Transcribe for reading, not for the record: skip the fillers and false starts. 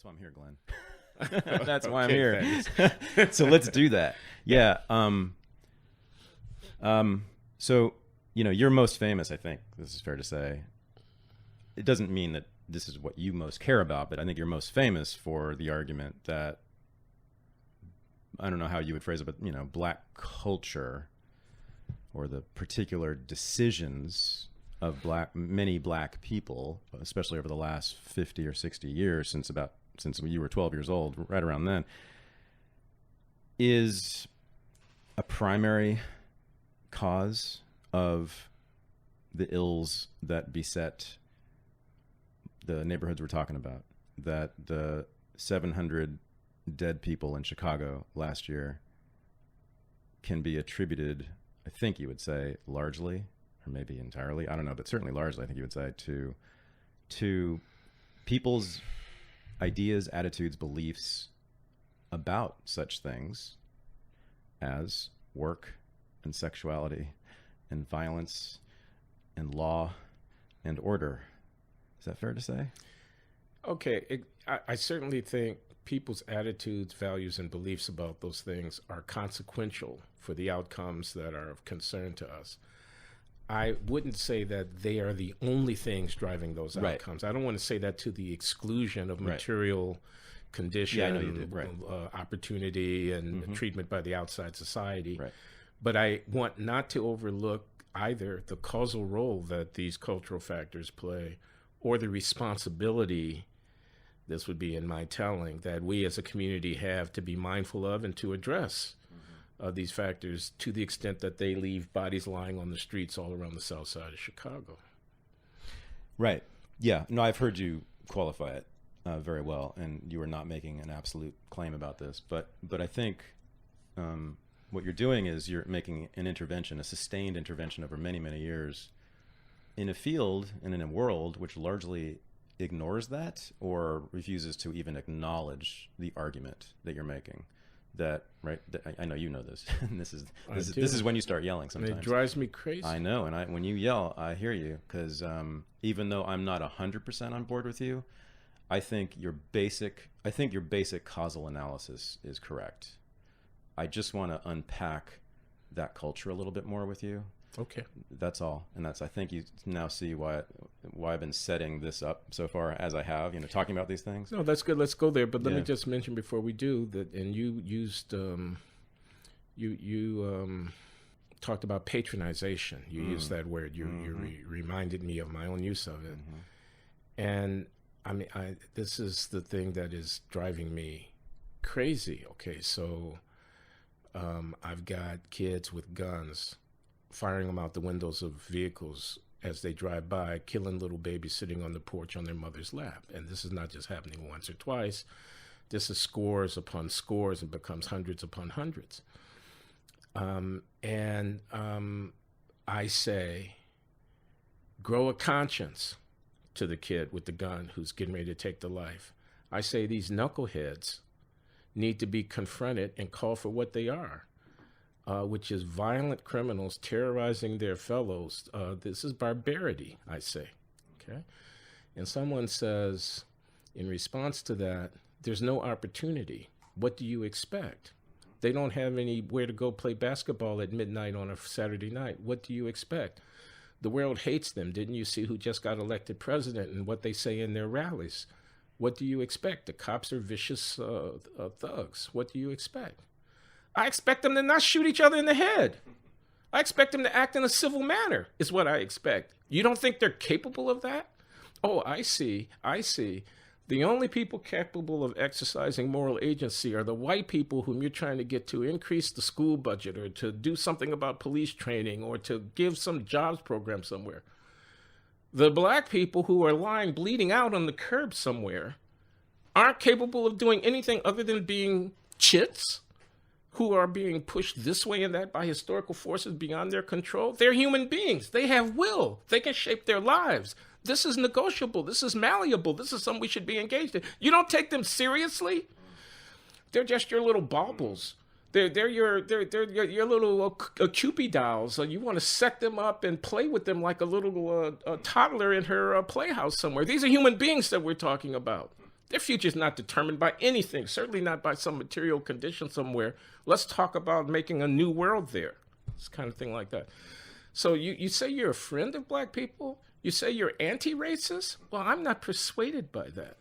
why I'm here, Glenn. That's why I'm Okay, here. So let's do that. Yeah. So, you're most famous, I think this is fair to say. It doesn't mean that this is what you most care about, but I think you're most famous for the argument that, I don't know how you would phrase it, but, black culture or the particular decisions of many black people, especially over the last 50 or 60 years, since you were 12 years old, right around then, is a primary cause of the ills that beset the neighborhoods we're talking about. That the 700 dead people in Chicago last year can be attributed, I think you would say, largely, or maybe entirely, I don't know, but certainly largely, I think you would say, to people's ideas, attitudes, beliefs about such things as work and sexuality and violence and law and order. Is that fair to say? Okay, I certainly think people's attitudes, values, and beliefs about those things are consequential for the outcomes that are of concern to us. I wouldn't say that they are the only things driving those outcomes. I don't want to say that to the exclusion of material condition, I know you do. Right. Opportunity, and treatment by the outside society. Right. But I want not to overlook either the causal role that these cultural factors play or the responsibility, this would be in my telling, that we as a community have to be mindful of and to address these factors to the extent that they leave bodies lying on the streets all around the south side of Chicago. Right. Yeah. No, I've heard you qualify it very well, and you are not making an absolute claim about this. But I think what you're doing is you're making an intervention, a sustained intervention over many, many years in a field and in a world which largely ignores that or refuses to even acknowledge the argument that you're making. I know you know this. this is when you start yelling sometimes. And it drives me crazy. I know, and when you yell, I hear you, because even though I'm not 100% on board with you, I think your basic causal analysis is correct. I just want to unpack that culture a little bit more with you. Okay. That's all. And I think you now see why I've been setting this up so far as I have, talking about these things. No, that's good. Let's go there. But let me just mention before we do that, and you used, you talked about patronization. You used that word. You reminded me of my own use of it. And I mean, this is the thing that is driving me crazy. Okay, so I've got kids with guns firing them out the windows of vehicles as they drive by, killing little babies sitting on the porch on their mother's lap. And this is not just happening once or twice. This is scores upon scores and becomes hundreds upon hundreds. I say, grow a conscience to the kid with the gun who's getting ready to take the life. I say these knuckleheads need to be confronted and called for what they are. Which is violent criminals terrorizing their fellows. This is barbarity, I say, okay? And someone says, in response to that, there's no opportunity. What do you expect? They don't have anywhere to go play basketball at midnight on a Saturday night. What do you expect? The world hates them. Didn't you see who just got elected president and what they say in their rallies? What do you expect? The cops are vicious thugs. What do you expect? I expect them to not shoot each other in the head. I expect them to act in a civil manner, is what I expect. You don't think they're capable of that? Oh, I see. The only people capable of exercising moral agency are the white people whom you're trying to get to increase the school budget or to do something about police training or to give some jobs program somewhere. The black people who are lying bleeding out on the curb somewhere aren't capable of doing anything other than being chits who are being pushed this way and that by historical forces beyond their control. They're human beings. They have will. They can shape their lives. This is negotiable. This is malleable. This is something we should be engaged in. You don't take them seriously. They're just your little baubles. They're your little Cupid dolls. So you want to set them up and play with them like a little toddler in her playhouse somewhere. These are human beings that we're talking about. Their future is not determined by anything, certainly not by some material condition somewhere. Let's talk about making a new world there. It's kind of thing like that. So you say you're a friend of black people? You say you're anti-racist? Well, I'm not persuaded by that.